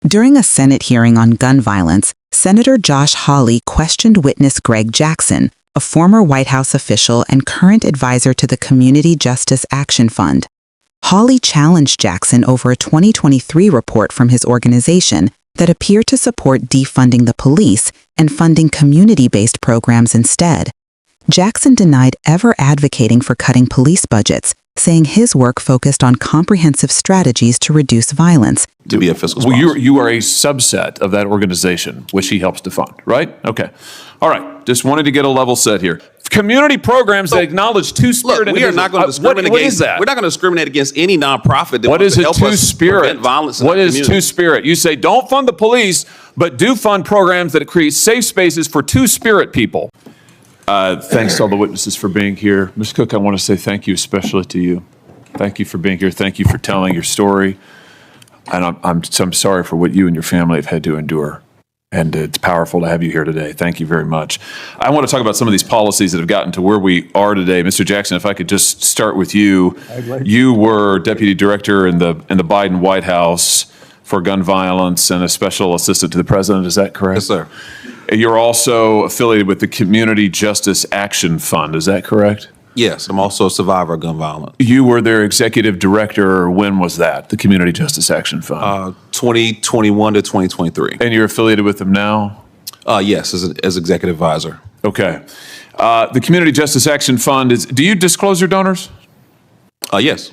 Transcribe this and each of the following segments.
During a Senate hearing on gun violence, Senator Josh Hawley questioned witness Greg Jackson, a former White House official and current advisor to the Community Justice Action Fund. Hawley challenged Jackson over a 2023 report from his organization that appeared to support defunding the police and funding community-based programs instead. Jackson denied ever advocating for cutting police budgets, saying his work focused on comprehensive strategies to reduce violence. To be a fiscal sponsor. Well, you are a subset of that organization, which he helps to fund, right? Okay. All right. Just wanted to get a level set here. Community programs that acknowledge two-spirit. Look, we are not going to discriminate. What is that? We're not going to discriminate against any nonprofit that what wants is to a help us prevent two-spirit? violence in What our is community. two-spirit? You say don't fund the police, but do fund programs that create safe spaces for two-spirit people. Thanks to all the witnesses for being here. Ms. Cook, I want to say thank you especially to you. Thank you for being here. Thank you for telling your story. And I'm sorry for what you and your family have had to endure. And it's powerful to have you here today. Thank you very much. I want to talk about some of these policies that have gotten to where we are today. Mr. Jackson, if I could just start with you. You were deputy director in the Biden White House for gun violence and a special assistant to the president. Is that correct? Yes, sir. You're also affiliated with the Community Justice Action Fund. Is that correct? Yes, I'm also a survivor of gun violence. You were their executive director. When was that? The Community Justice Action Fund. 2021 to 2023. And you're affiliated with them now? Yes, as executive advisor. Okay. The Community Justice Action Fund is. Do you disclose your donors? Yes.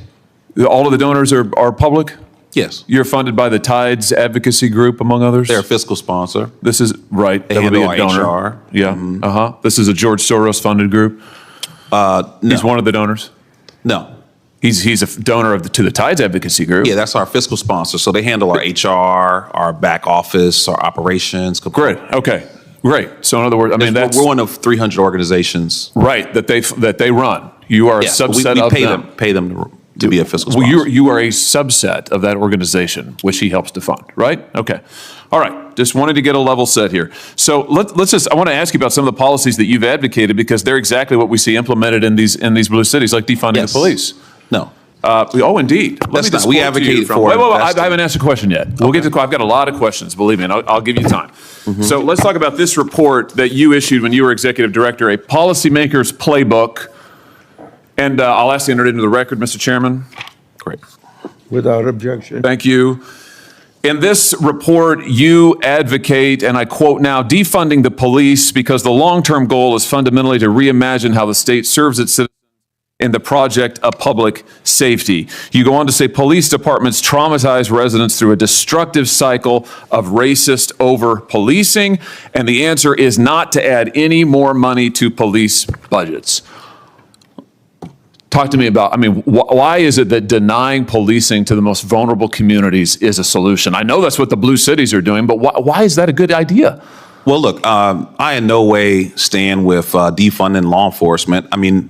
All of the donors are public? Yes. You're funded by the Tides Advocacy Group, among others? They're a fiscal sponsor. This is right. They That would be handle a donor. our HR. Yeah. This is a George Soros funded group. No. He's one of the donors. No. He's a donor to the Tides Advocacy Group. Yeah, that's our fiscal sponsor. So they handle our HR, our back office, our operations. Great. Okay. Great. So in other words, I mean that's we're one of 300 organizations. right that they run. You are a subset we of pay them. Pay them to be a fiscal Well, sponsor. you are a subset of that organization, which he helps to fund, right? Okay. All right. Just wanted to get a level set here. So I want to ask you about some of the policies that you've advocated because they're exactly what we see implemented in these blue cities, like defunding Yes. the police. No. Oh, indeed. That's not- we advocate for Wait, investing. I haven't asked a question yet. We'll get to. I've got a lot of questions. Believe me, and I'll give you time. So let's talk about this report that you issued when you were executive director, a policymaker's playbook. And I'll ask to enter it into the record, Mr. Chairman. Great. Without objection. Thank you. In this report, you advocate, and I quote now, defunding the police because the long-term goal is fundamentally to reimagine how the state serves its citizens in the project of public safety. You go on to say police departments traumatize residents through a destructive cycle of racist over-policing, and the answer is not to add any more money to police budgets. Talk to me about, why is it that denying policing to the most vulnerable communities is a solution? I know that's what the blue cities are doing, but why is that a good idea? Well, look, I in no way stand with defunding law enforcement. I mean,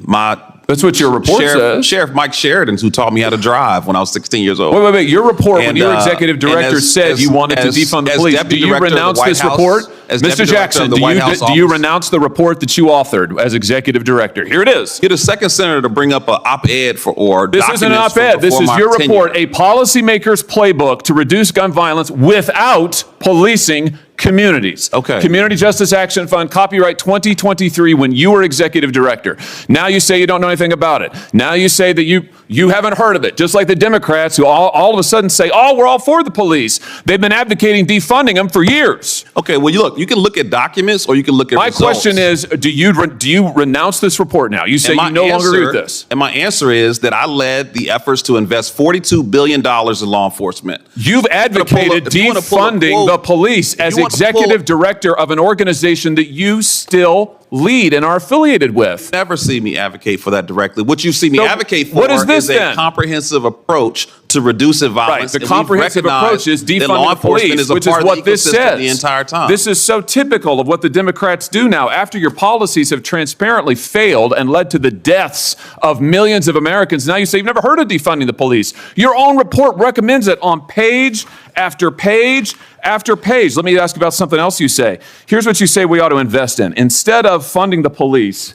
That's what your report says. Sheriff Mike Sheridan, who taught me how to drive when I was 16 years old. Wait. Your report, when And, you were executive director, said you wanted to defund the police. Do you renounce this report? Mr. Jackson, do you renounce the report that you authored as executive director? Here it is. You're the second senator to bring up an op-ed This isn't an op-ed. This is your report, a policymaker's playbook to reduce gun violence without policing communities. Okay. Community Justice Action Fund, copyright 2023, when you were executive director. Now you say you don't know anything about it. Now you say that you haven't heard of it, just like the Democrats who all of a sudden say, oh, we're all for the police. They've been advocating defunding them for years. Okay, well, you can look at documents or you can look at results. My question is, do you renounce this report now? You say you no longer agree with this. And my answer is that I led the efforts to invest $42 billion in law enforcement. You've advocated defunding the police as executive director of an organization that you still lead and are affiliated with. Never see me advocate for that directly. What you see me advocate for what is this a comprehensive approach to reducing violence. Right. The comprehensive approach is defunding the police, which is what this says the entire time. This is so typical of what the Democrats do now. After your policies have transparently failed and led to the deaths of millions of Americans, now you say you've never heard of defunding the police. Your own report recommends it on page after page after page. Let me ask about something else you say. Here's what you say we ought to invest in. Instead of funding the police,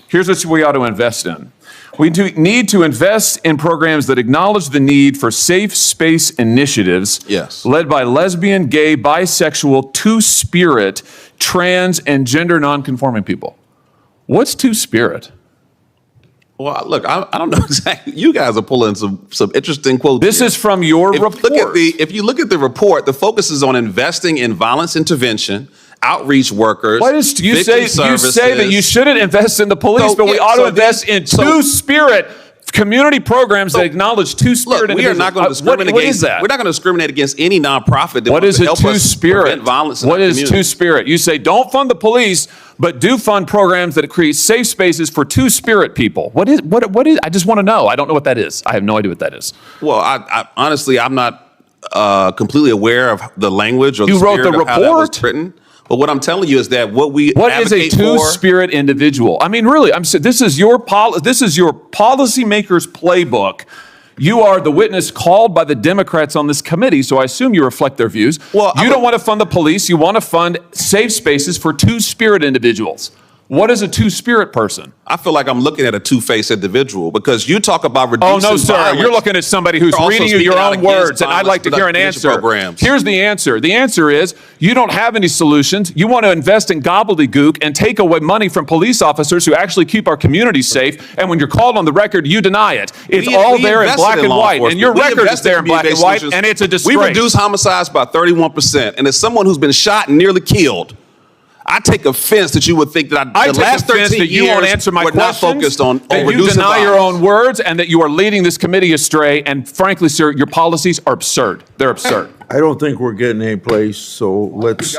here's what we ought to invest in. We need to invest in programs that acknowledge the need for safe space initiatives Yes. led by lesbian, gay, bisexual, two-spirit, trans, and gender nonconforming people. What's two-spirit? Well, look, I don't know exactly. You guys are pulling some interesting quotes. This here. is from your report. If you look at the report, the focus is on investing in violence intervention, outreach workers. What is you say? services. You say that you shouldn't invest in the police, So, but we yeah, ought to so invest in two-spirit community programs that acknowledge two-spirit Look, we are not going to discriminate. What is that? We're not going to discriminate against any nonprofit that What wants is to a help us two-spirit? prevent violence in What our is community. two-spirit? You say don't fund the police, but do fund programs that create safe spaces for two-spirit people. What is? I just want to know. I don't know what that is. I have no idea what that is. Well, I honestly, I'm not completely aware of the language or You the wrote spirit the of how that was report? written. But what I'm telling you is that what we What is a advocate for. two-spirit individual? I mean, really, I'm saying this is your policymaker's playbook. You are the witness called by the Democrats on this committee, so I assume you reflect their views. Well, you don't want to fund the police. You want to fund safe spaces for two-spirit individuals. What is a two-spirit person? I feel like I'm looking at a two-faced individual because you talk about Oh, reducing no, sir. violence. You're looking at somebody who's You're also reading you your speaking out own against words, and I'd like to hear an violence answer. programs. Here's the answer. The answer is you don't have any solutions. You want to invest in gobbledygook and take away money from police officers who actually keep our communities safe, and when you're called on the record, you deny it. It's all there in invested black and law white, and your enforcement. record is there in black and white, solutions. and it's a disgrace. We reduced homicides by 31%, and as someone who's been shot and nearly killed, I take offense that you would think that I the take last offense 13 that you years won't answer my we're not questions, focused on that you reducing deny your violence. own words, and that you are leading this committee astray. And frankly, sir, your policies are absurd. They're absurd. I don't think we're getting any place, so let's,